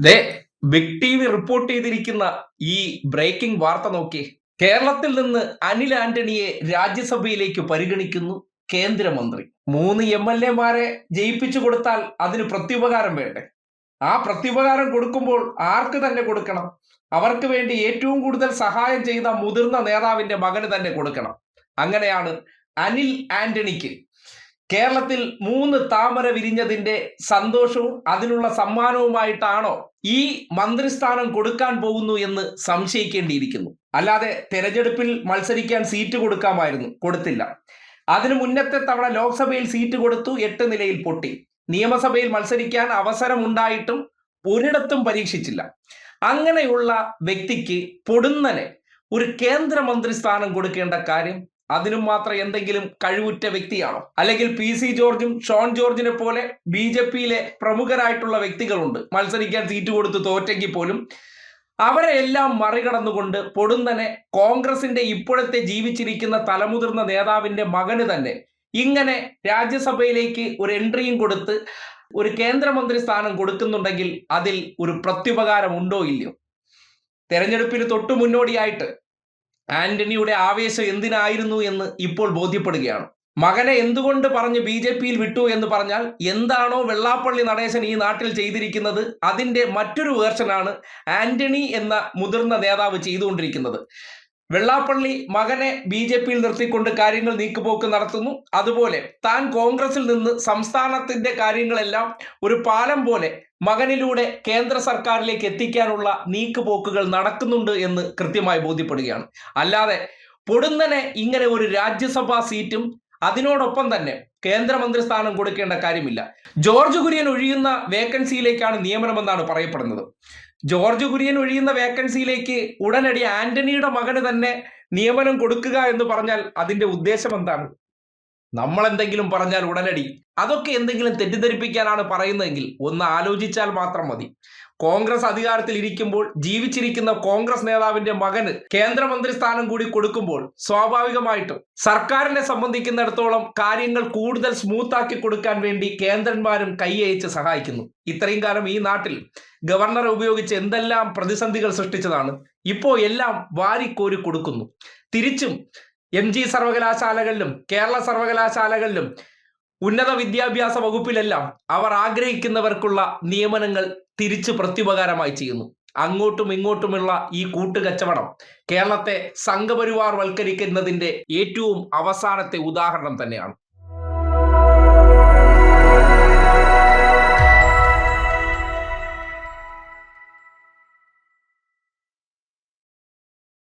ദേ big T V report ചെയ്തിരിക്കുന്ന ഈ breaking വാർത്ത നോക്കി. കേരളത്തിൽ നിന്ന് അനിൽ ആന്റണിയെ രാജ്യസഭയിലേക്ക് പരിഗണിക്കുന്നു കേന്ദ്രമന്ത്രി. 3 MLA-മാരെ ജയിപ്പിച്ചു കൊടുത്താൽ അതിന് പ്രത്യുപകാരം വേണ്ടേ? ആ പ്രത്യുപകാരം കൊടുക്കുമ്പോൾ ആർക്ക് തന്നെ കൊടുക്കണം? അവർക്ക് വേണ്ടി ഏറ്റവും കൂടുതൽ സഹായം ചെയ്ത മുതിർന്ന നേതാവിന്റെ മകന് തന്നെ കൊടുക്കണം. അങ്ങനെയാണ് അനിൽ ആന്റണിക്ക് കേരളത്തിൽ 3 താമര വിരിഞ്ഞതിന്റെ സന്തോഷവും അതിനുള്ള സമ്മാനവുമായിട്ടാണോ ഈ മന്ത്രിസ്ഥാനം കൊടുക്കാൻ പോകുന്നു എന്ന് സംശയിക്കേണ്ടിയിരിക്കുന്നു. അല്ലാതെ തെരഞ്ഞെടുപ്പിൽ മത്സരിക്കാൻ സീറ്റ് കൊടുക്കാമായിരുന്നു, കൊടുത്തില്ല. അതിനു മുന്നത്തെ തവണ ലോക്സഭയിൽ സീറ്റ് കൊടുത്തു, 8 നിലയിൽ പൊട്ടി. നിയമസഭയിൽ മത്സരിക്കാൻ അവസരമുണ്ടായിട്ടും ഒരിടത്തും പരീക്ഷിച്ചില്ല. അങ്ങനെയുള്ള വ്യക്തിക്ക് പൊടുന്നനെ ഒരു കേന്ദ്രമന്ത്രി സ്ഥാനം കൊടുക്കേണ്ട കാര്യം അതിനും മാത്രം എന്തെങ്കിലും കഴിവുറ്റ വ്യക്തിയാണോ? അല്ലെങ്കിൽ PC ജോർജും ഷോൺ ജോർജിനെ പോലെ BJP-യിലെ പ്രമുഖരായിട്ടുള്ള വ്യക്തികളുണ്ട്, മത്സരിക്കാൻ സീറ്റ് കൊടുത്ത് തോറ്റെങ്കിൽ പോലും അവരെ എല്ലാം മറികടന്നുകൊണ്ട് പൊടുന്നനെ കോൺഗ്രസിന്റെ ഇപ്പോഴത്തെ ജീവിച്ചിരിക്കുന്ന തലമുതിർന്ന നേതാവിന്റെ മകന് തന്നെ ഇങ്ങനെ രാജ്യസഭയിലേക്ക് ഒരു എൻട്രിയും കൊടുത്ത് ഒരു കേന്ദ്രമന്ത്രി സ്ഥാനം കൊടുക്കുന്നുണ്ടെങ്കിൽ അതിൽ ഒരു പ്രത്യുപകാരം ഉണ്ടോ ഇല്ലയോ? തെരഞ്ഞെടുപ്പിന് തൊട്ടു മുന്നോടിയായിട്ട് ആന്റണിയുടെ ആവേശം എന്തിനായിരുന്നു എന്ന് ഇപ്പോൾ ബോധ്യപ്പെടുകയാണ്. മകനെ എന്തുകൊണ്ട് പറഞ്ഞ് BJP-യിൽ വിട്ടു എന്ന് പറഞ്ഞാൽ, എന്താണോ വെള്ളാപ്പള്ളി നടേശൻ ഈ നാട്ടിൽ ചെയ്തിരിക്കുന്നത് അതിന്റെ മറ്റൊരു വേർഷനാണ് ആന്റണി എന്ന മുതിർന്ന നേതാവ് ചെയ്തുകൊണ്ടിരിക്കുന്നത്. വെള്ളാപ്പള്ളി മകനെ BJP-യിൽ നിർത്തിക്കൊണ്ട് കാര്യങ്ങൾ നീക്കുപോക്ക് നടത്തുന്നു. അതുപോലെ താൻ കോൺഗ്രസിൽ നിന്ന് സംസ്ഥാനത്തിന്റെ കാര്യങ്ങളെല്ലാം ഒരു പാലം പോലെ മകനിലൂടെ കേന്ദ്ര സർക്കാരിലേക്ക് എത്തിക്കാനുള്ള നീക്കുപോക്കുകൾ നടക്കുന്നുണ്ട് എന്ന് കൃത്യമായി ബോധ്യപ്പെടുകയാണ്. അല്ലാതെ പൊടുന്നനെ ഇങ്ങനെ ഒരു രാജ്യസഭാ സീറ്റും അതിനോടൊപ്പം തന്നെ കേന്ദ്രമന്ത്രി സ്ഥാനം കൊടുക്കേണ്ട കാര്യമില്ല. ജോർജ് കുര്യൻ ഒഴിയുന്ന വേക്കൻസിയിലേക്കാണ് നിയമനമെന്നാണ് പറയപ്പെടുന്നത്. ജോർജ് കുര്യൻ ഒഴിയുന്ന വേക്കൻസിയിലേക്ക് ഉടനടി ആന്റണിയുടെ മകന് തന്നെ നിയമനം കൊടുക്കുക എന്ന് പറഞ്ഞാൽ അതിന്റെ ഉദ്ദേശം എന്താണ്? നമ്മൾ എന്തെങ്കിലും പറഞ്ഞാൽ ഉടനടി അതൊക്കെ എന്തെങ്കിലും തെറ്റിദ്ധരിപ്പിക്കാനാണ് പറയുന്നതെങ്കിൽ ഒന്ന് ആലോചിച്ചാൽ മാത്രം മതി. കോൺഗ്രസ് അധികാരത്തിൽ ഇരിക്കുമ്പോൾ ജീവിച്ചിരിക്കുന്ന കോൺഗ്രസ് നേതാവിന്റെ മകന് കേന്ദ്രമന്ത്രി സ്ഥാനം കൂടി കൊടുക്കുമ്പോൾ സ്വാഭാവികമായിട്ടും സർക്കാരിനെ സംബന്ധിക്കുന്നിടത്തോളം കാര്യങ്ങൾ കൂടുതൽ സ്മൂത്ത് ആക്കി കൊടുക്കാൻ വേണ്ടി കേന്ദ്രന്മാരും കൈയയച്ച് സഹായിക്കുന്നു. ഇത്രയും കാലം ഈ നാട്ടിൽ ഗവർണറെ ഉപയോഗിച്ച് എന്തെല്ലാം പ്രതിസന്ധികൾ സൃഷ്ടിച്ചതാണ്. ഇപ്പോൾ എല്ലാം വാരിക്കോരി കൊടുക്കുന്നു. തിരിച്ചും MG സർവകലാശാലകളിലും കേരള സർവകലാശാലകളിലും ഉന്നത വിദ്യാഭ്യാസ വകുപ്പിലെല്ലാം അവർ ആഗ്രഹിക്കുന്നവർക്കുള്ള നിയമനങ്ങൾ തിരിച്ച് പ്രത്യുപകാരമായി ചെയ്യുന്നു. അങ്ങോട്ടും ഇങ്ങോട്ടുമുള്ള ഈ കൂട്ടുകച്ചവടം കേരളത്തെ സംഘപരിവാർ വൽക്കരിക്കുന്നതിന്റെ ഏറ്റവും അവസാനത്തെ ഉദാഹരണം തന്നെയാണ്.